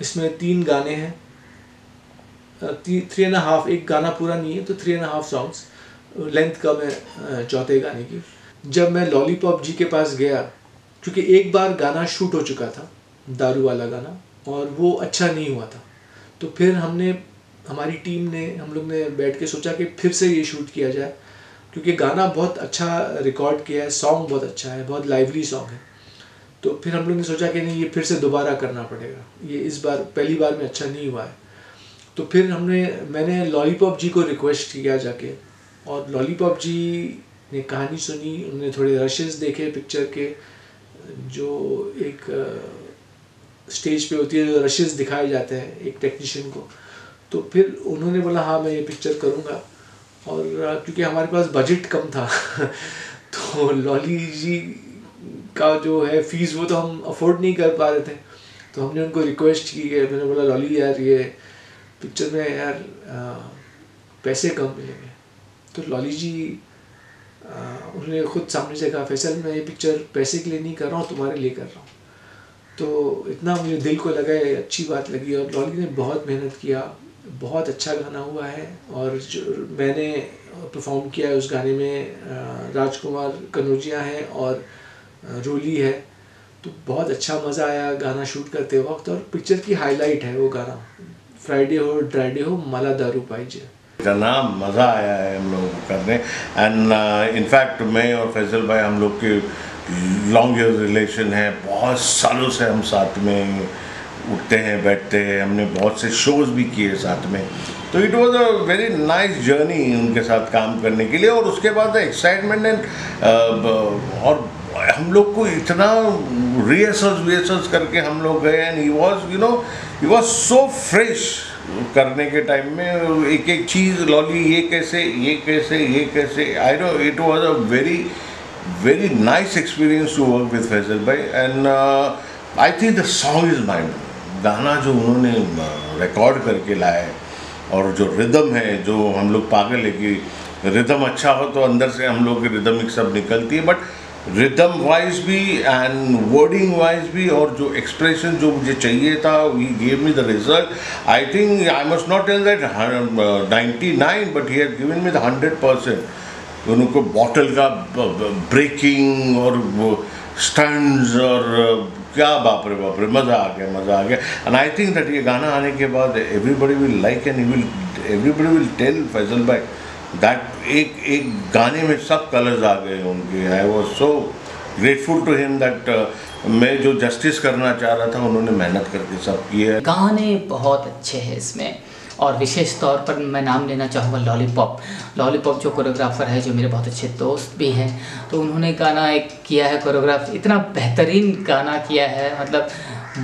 इसमें 3 गाने हैं, 3.5, एक गाना पूरा नहीं है, तो 3.5 सॉन्ग्स लेंथ कम है चौथे गाने की। जब मैं लॉलीपॉप जी के पास गया, क्योंकि एक बार गाना शूट हो चुका था, दारू वाला गाना, और वो अच्छा नहीं हुआ था, तो फिर हमारी टीम ने, हम लोग ने बैठ के सोचा कि फिर से ये शूट किया जाए, क्योंकि गाना बहुत अच्छा रिकॉर्ड किया है, सॉन्ग बहुत अच्छा है, बहुत लाइवली सॉन्ग है। तो फिर हम लोग ने सोचा कि नहीं, ये फिर से दोबारा करना पड़ेगा, ये इस बार पहली बार में अच्छा नहीं हुआ है। तो फिर मैंने लॉलीपॉप जी को रिक्वेस्ट किया जाके, और लॉलीपॉप जी ने कहानी सुनी, उन्होंने थोड़े रशेस देखे पिक्चर के, जो एक स्टेज पे होती है, जो रशेस दिखाए जाते हैं एक टेक्नीशियन को। तो फिर उन्होंने बोला हाँ मैं ये पिक्चर करूँगा, और क्योंकि हमारे पास बजट कम था तो लॉली जी का जो है फीस, वो तो हम अफोर्ड नहीं कर पा रहे थे। तो हमने उनको रिक्वेस्ट की है, मैंने बोला लॉली यार, ये पिक्चर में यार पैसे कम मिलेंगे। तो लॉली जी उन्होंने खुद सामने से कहा, फैसल मैं ये पिक्चर पैसे के लिए नहीं कर रहा हूँ, तुम्हारे लिए कर रहा हूँ। तो इतना मुझे दिल को लगा, अच्छी बात लगी, और लॉली ने बहुत मेहनत किया, बहुत अच्छा गाना हुआ है। और जो मैंने परफॉर्म किया है उस गाने में, राजकुमार कनौजिया हैं और रोली है, तो बहुत अच्छा मज़ा आया गाना शूट करते वक्त। और पिक्चर की हाईलाइट है वो गाना, फ्राइडे हो ड्राइडे हो मला दारू पाइजे करना, मज़ा आया है हम लोगों को करने। एंड इनफैक्ट मैं और फैसल भाई, हम लोग के लॉन्ग ईयर रिलेशन है, बहुत सालों से हम साथ में उठते हैं, बैठते हैं, हमने बहुत से शोज़ भी किए साथ में। तो it was a very nice journey उनके साथ काम करने के लिए। और उसके बाद एक्साइटमेंट एंड और हम लोग को इतना रिहर्सल्स करके हम लोग गए, and he was so fresh करने के टाइम में, एक एक चीज़, लॉली ये कैसे, ये कैसे, ये कैसे, I know it was a very nice experience to work with Faisal bhai. And I think the song is mind, गाना जो उन्होंने रिकॉर्ड करके लाया है, और जो रिदम है, जो हम लोग पागल है कि रिदम अच्छा हो तो अंदर से हम लोग की रिदमिक सब निकलती है, बट रिदम वाइज भी एंड वर्डिंग वाइज भी, और जो एक्सप्रेशन जो मुझे चाहिए था, he gave me the result. I think I must not tell that 99, but he has given me the 100%। उनको बॉटल का ब्रेकिंग और स्टंट्स और क्या बाप रे मज़ा आ गया। एंड आई थिंक दैट ये गाना आने के बाद everybody will like, and everybody will tell Faisal भाई दैट एक गाने में सब कलर्स आ गए उनके। I was so grateful to him that मैं जो जस्टिस करना चाह रहा था, उन्होंने मेहनत करके सब किए। गाने बहुत अच्छे हैं इसमें, और विशेष तौर पर मैं नाम लेना चाहूँगा लॉलीपॉप जो कोरियोग्राफर है, जो मेरे बहुत अच्छे दोस्त भी हैं, तो उन्होंने गाना एक किया है कोरियोग्राफ, इतना बेहतरीन गाना किया है, मतलब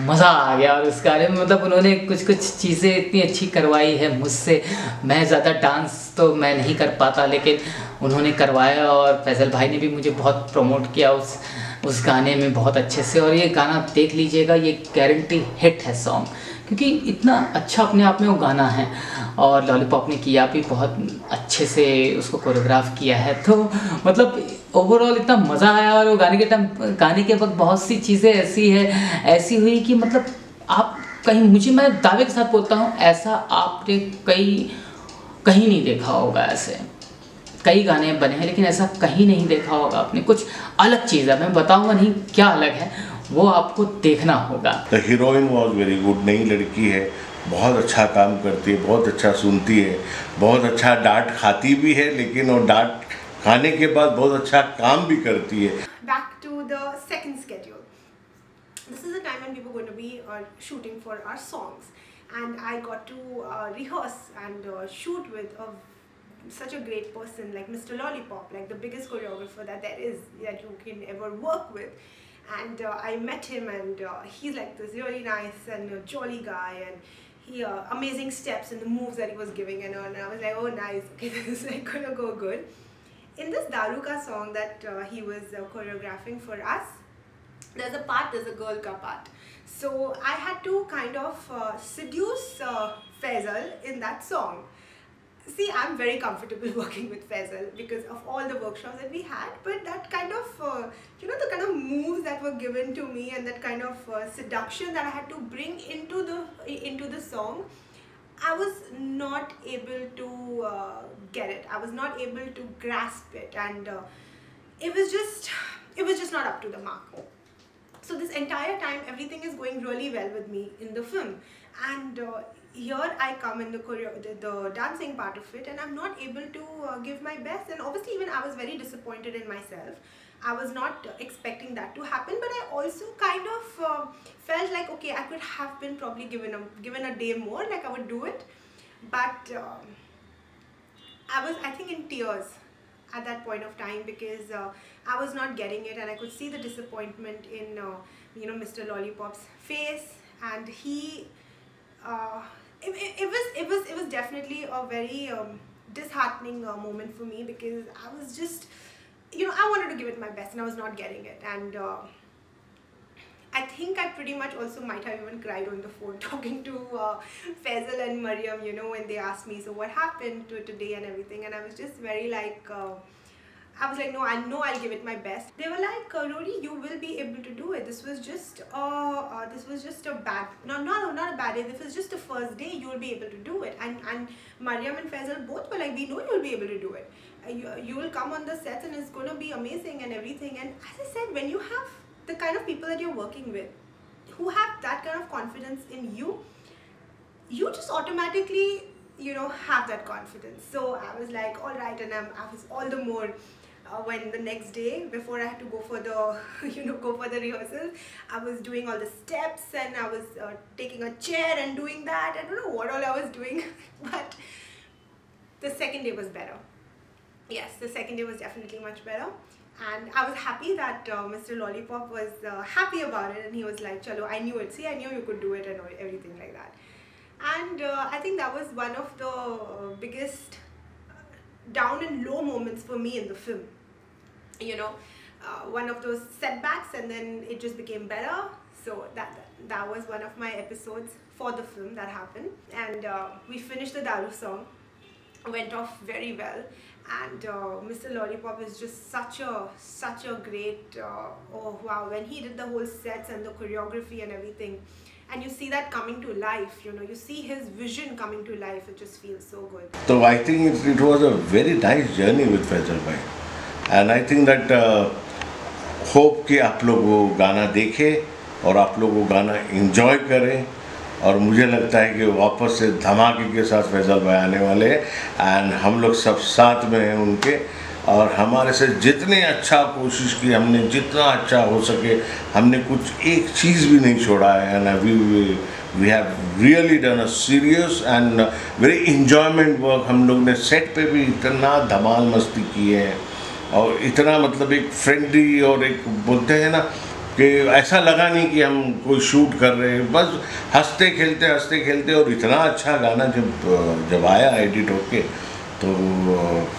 मज़ा आ गया। और उस गाने में मतलब उन्होंने कुछ चीज़ें इतनी अच्छी करवाई है मुझसे। मैं ज़्यादा डांस तो मैं नहीं कर पाता, लेकिन उन्होंने करवाया, और फैसल भाई ने भी मुझे बहुत प्रमोट किया उस गाने में बहुत अच्छे से। और ये गाना देख लीजिएगा, ये गारंटी हिट है सॉन्ग, क्योंकि इतना अच्छा अपने आप में वो गाना है, और लॉलीपॉप ने किया भी बहुत अच्छे से, उसको कोरियोग्राफ किया है। तो मतलब ओवरऑल इतना मज़ा आया। और वो गाने के वक्त बहुत सी चीज़ें ऐसी हुई कि मतलब आप कहीं, मैं दावे के साथ बोलता हूँ, ऐसा आपने कहीं नहीं देखा होगा। ऐसे कई गाने बने हैं, लेकिन ऐसा कहीं नहीं देखा होगा आपने। कुछ अलग चीज़ है, मैं बताऊँगा नहीं क्या अलग है, वो आपको देखना होगा। The heroine was very good, नई लड़की है, बहुत अच्छा काम करती है, बहुत अच्छा सुनती है, बहुत अच्छा डांट खाती भी है, लेकिन वो डांट खाने के बाद बहुत अच्छा काम भी करती है। Back to the second schedule. This is the time when we were going to be shooting for our songs, and I got to rehearse and shoot with such a great person like Mr. Lollipop, like the biggest choreographer that you can ever work with. And I met him, and he's like this really nice and jolly guy, and he amazing steps and the moves that he was giving, and I was like, oh nice, okay, this is like gonna go good. In this Daru Ka song that he was choreographing for us, there's a girl ka part. So I had to kind of seduce Faisal in that song. See, I'm very comfortable working with Faisal because of all the workshops that we had, but that kind of, the kind of moves that were given to me and that kind of seduction that I had to bring into the song, I was not able to get it. I was not able to grasp it, and it was just not up to the mark. So this entire time, everything is going really well with me in the film, and here I come in the dancing part of it, and I'm not able to give my best. And obviously, even I was very disappointed in myself. I was not expecting that to happen, but I also kind of felt like, okay, I could have been probably given a day more, like I would do it, but I think in tears at that point of time, because I was not getting it, and I could see the disappointment in Mr. Lollipop's face, and he it was definitely a very disheartening moment for me, because I was just, I wanted to give it my best and I was not getting it. And I think I pretty much also might have even cried on the phone talking to Faisal and Mariam, when they asked me, so what happened to today and everything, and I was just very like, I was like, no, I know I'll give it my best. They were like, Rory, you will be able to do it. This was just a bad, not a bad day. This was just the first day. You will be able to do it. And Mariam and Faisal both were like, we know you'll be able to do it. You will come on the sets and it's going to be amazing and everything. And as I said, when you have the kind of people that you're working with, who have that kind of confidence in you, you just automatically, have that confidence. So I was like, all right, and I was all the more. When the next day, before I had to go for the rehearsals, I was doing all the steps, and I was taking a chair and doing that. I don't know what all I was doing, but the second day was better. Yes, the second day was definitely much better, and I was happy that Mr. Lollipop was happy about it, and he was like, "Chalo, I knew it. See, I knew you could do it," and everything like that. And I think that was one of the biggest down and low moments for me in the film. One of those setbacks, and then it just became better. So that was one of my episodes for the film that happened. And we finished the Daru song, went off very well, and Mr. Lollipop is just such a great, oh wow, when he did the whole sets and the choreography and everything, and you see that coming to life, you see his vision coming to life, it just feels so good. So I think it was a very nice journey with Faisal bhai, and I think that hope कि आप लोग वो गाना देखें और आप लोग वो गाना enjoy करें, और मुझे लगता है कि वापस से धमाके के साथ फैसल भाई आने वाले हैं, एंड हम लोग सब साथ में हैं उनके, और हमारे से जितने अच्छा कोशिश की हमने, जितना अच्छा हो सके हमने, कुछ एक चीज़ भी नहीं छोड़ा है, and we have really done a serious and very enjoyment work. हम लोग ने सेट पे भी इतना धमाल मस्ती की है, और इतना मतलब एक फ्रेंडली, और एक बोलते हैं ना कि ऐसा लगा नहीं कि हम कोई शूट कर रहे हैं, बस हंसते खेलते, और इतना अच्छा गाना जब आया एडिट होके, तो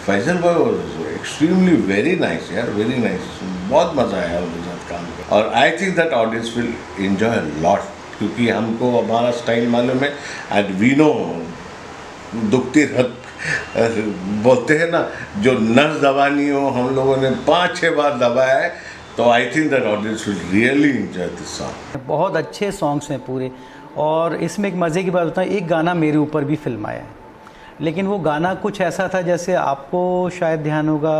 फैसल भाई वाज एक्सट्रीमली वेरी नाइस यार, वेरी नाइस, बहुत मज़ा आया उनके साथ काम कर, और I think that audience will enjoy lot, क्योंकि हमको हमारा स्टाइल मालूम है, एंड वी नो दुखती रत बोलते हैं ना, जो नस दबानी हो, हम लोगों ने 5-6 बार दबाया है, तो I think that audience will really enjoy this song. बहुत अच्छे सॉन्ग्स हैं पूरे, और इसमें एक मज़े की बात बताऊँ, एक गाना मेरे ऊपर भी फिल्म आया है, लेकिन वो गाना कुछ ऐसा था, जैसे आपको शायद ध्यान होगा,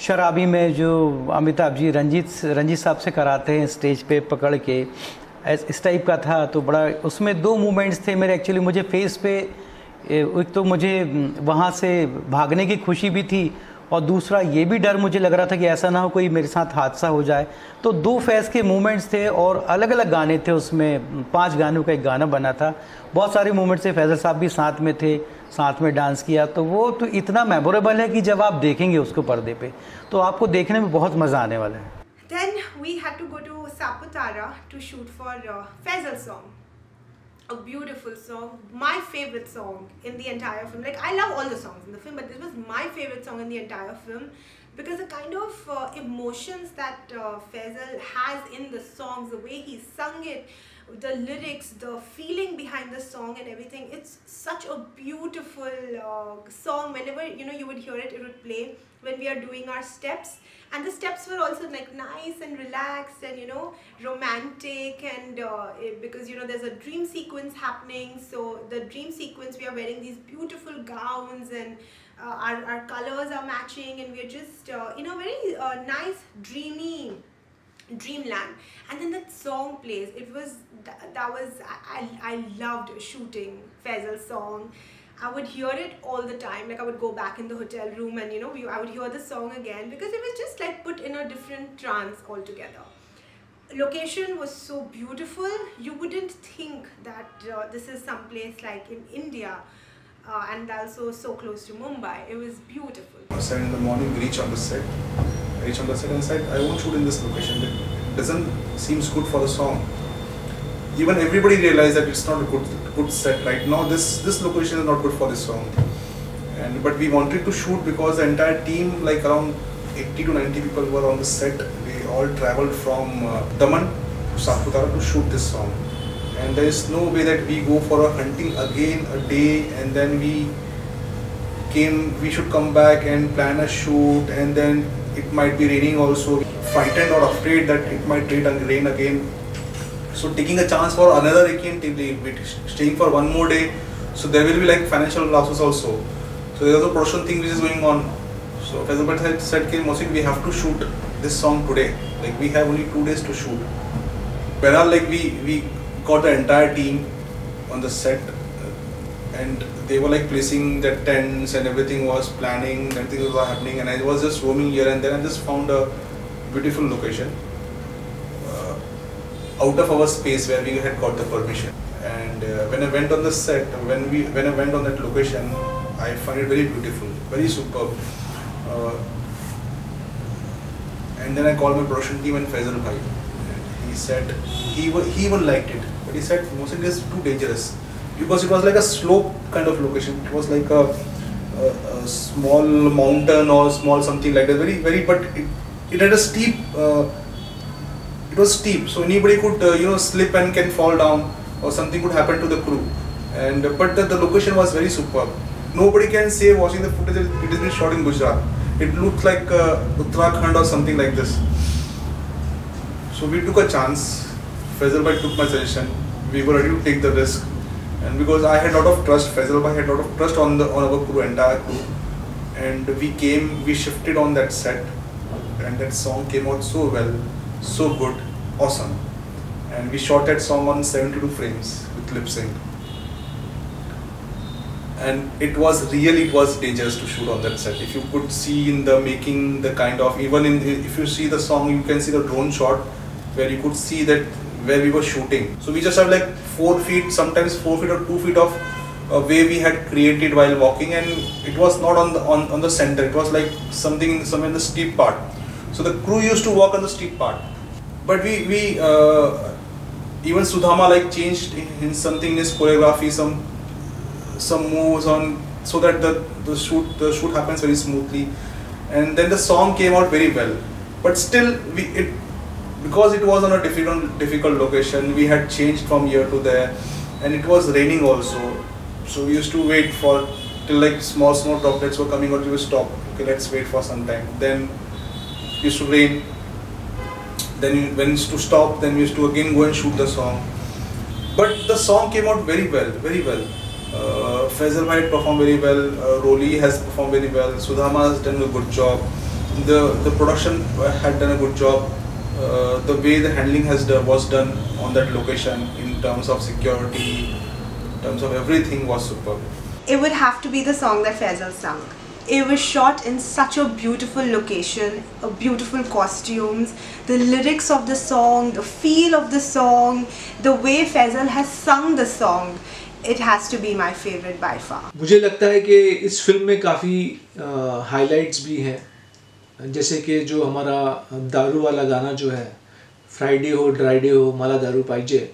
शराबी में जो अमिताभ जी रंजीत साहब से कराते हैं स्टेज पे पकड़ के, इस टाइप का था। तो बड़ा उसमें 2 मूवमेंट्स थे मेरे, एक्चुअली मुझे फेस पे, एक तो मुझे वहाँ से भागने की खुशी भी थी, और दूसरा ये भी डर मुझे लग रहा था कि ऐसा ना हो कोई मेरे साथ हादसा हो जाए। तो 2 फेस के मूवमेंट्स थे, और अलग अलग गाने थे उसमें, 5 गानों का एक गाना बना था, बहुत सारे मूवमेंट्स थे, फैजल साहब भी साथ में थे, साथ में डांस किया, तो वो तो इतना मेमोरेबल है कि जब आप देखेंगे उसको पर्दे पे तो आपको देखने में बहुत मज़ा आने वाला है। Then we had to go to Saputara to shoot for Faisal song. A beautiful song, my favorite song in the entire film. Like, I love all the songs in the film, but this was my favorite song in the entire film, because the kind of emotions that Faisal has in the songs, the way he sung it, the lyrics, the feeling behind the song and everything. It's such a beautiful song. Whenever you would hear it, it would play when we are doing our steps, and the steps were also like nice and relaxed and romantic, and because there's a dream sequence happening. So the dream sequence, we are wearing these beautiful gowns, and our colors are matching, and we're just in a very nice dreamy dreamland. And then that song plays. It was I loved shooting Faisal's song. I would hear it all the time. Like I would go back in the hotel room and I would hear the song again, because it was just like put in a different trance altogether. Location was so beautiful. You wouldn't think that this is some place like in India, and also so close to Mumbai. It was beautiful. 7 in the morning, we reach on the set. And said, I won't shoot in this location. It doesn't seems good for the song. Even everybody realized that it's not a good set right now. This location is not good for this song. But we wanted to shoot because the entire team, like around 80 to 90 people were on the set. We all traveled from Daman to Satputara to shoot this song. And there is no way that we go for a hunting again a day, and then we should come back and plan a shoot, and then it might be raining also. Frightened or afraid that it might rain again. So taking a chance for another weekend, staying for one more day, so there will be like financial losses also. So there was a production thing which is going on. So Faisal Bhatt said, Mohsin, we have to shoot this song today. Like we have only 2 days to shoot. Whereas like we got the entire team on the set, and they were like placing the tents and everything was planning, and things were happening, and I was just roaming here and there and just found a beautiful location out of our space where we had got the permission. And when I went on the set, when I went on that location, I find it very beautiful, very superb. And then I called my production team and Faisal Bhai, and he said he even liked it, but he said Mohsin, it is too dangerous, because it was like a slope kind of location. It was like a small mountain or small something like that, very but it had a steep, it was steep, so anybody could slip and can fall down, or something could happen to the crew. And but the location was very superb. Nobody can say watching the footage it has been shot in Gujarat. It looked like Uttarakhand or something like this. So we took a chance. Faisal Bhai took my suggestion. We were ready to take the risk, and because I had a lot of trust, Faisal Bhai had a lot of trust on our crew, entire crew, and we shifted on that set, and that song came out so well, so good, awesome. And we shot that song on 72 frames with lip sync. And it was dangerous to shoot on that set. If you could see in the making, the kind of, if you see the song, you can see the drone shot where you could see that where we were shooting. So we just have like 4 feet, sometimes 4 feet or 2 feet of way we had created while walking, and it was not on the center. It was like somewhere in the steep part. So the crew used to walk on the steep part. But we even Sudhama like changed in something in his choreography, some moves on, so that the shoot happens very smoothly, and then the song came out very well. But still because it was on a difficult location, we had changed from here to there, and it was raining also. So we used to wait till like small droplets were coming out. We would stop. Okay, let's wait for some time. Then it used to rain. Then when it used to stop, then we used to again go and shoot the song. But the song came out very well, very well. Faisal Bhai performed very well. Roli has performed very well. Sudhama has done a good job. The production had done a good job. The way the handling was done on that location in terms of security, in terms of everything was superb. It would have to be the song that Faisal sang. It was shot in such a beautiful location, beautiful costumes, the lyrics of the song, the feel of the song, the way Faisal has sung the song. It has to be my favorite by far. मुझे लगता है कि इस film में काफ़ी highlights भी हैं, जैसे कि जो हमारा दारू वाला गाना जो है, फ्राइडे हो ड्राइडे हो माला दारू पाइजे,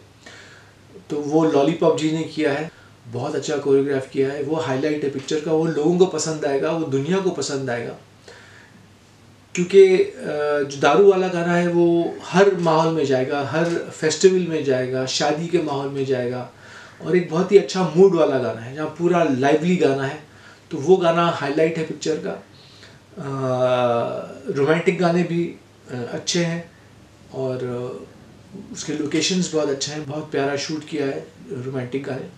तो वो लॉलीपॉप जी ने किया है, बहुत अच्छा कोरियोग्राफ किया है। वो हाईलाइट है पिक्चर का, वो लोगों को पसंद आएगा, वो दुनिया को पसंद आएगा, क्योंकि जो दारू वाला गाना है वो हर माहौल में जाएगा, हर फेस्टिवल में जाएगा, शादी के माहौल में जाएगा, और एक बहुत ही अच्छा मूड वाला गाना है जहाँ पूरा लाइवली गाना है, तो वो गाना हाईलाइट है पिक्चर का। रोमांटिक गाने भी अच्छे हैं और उसके लोकेशंस बहुत अच्छे हैं, बहुत प्यारा शूट किया है रोमांटिक गाने।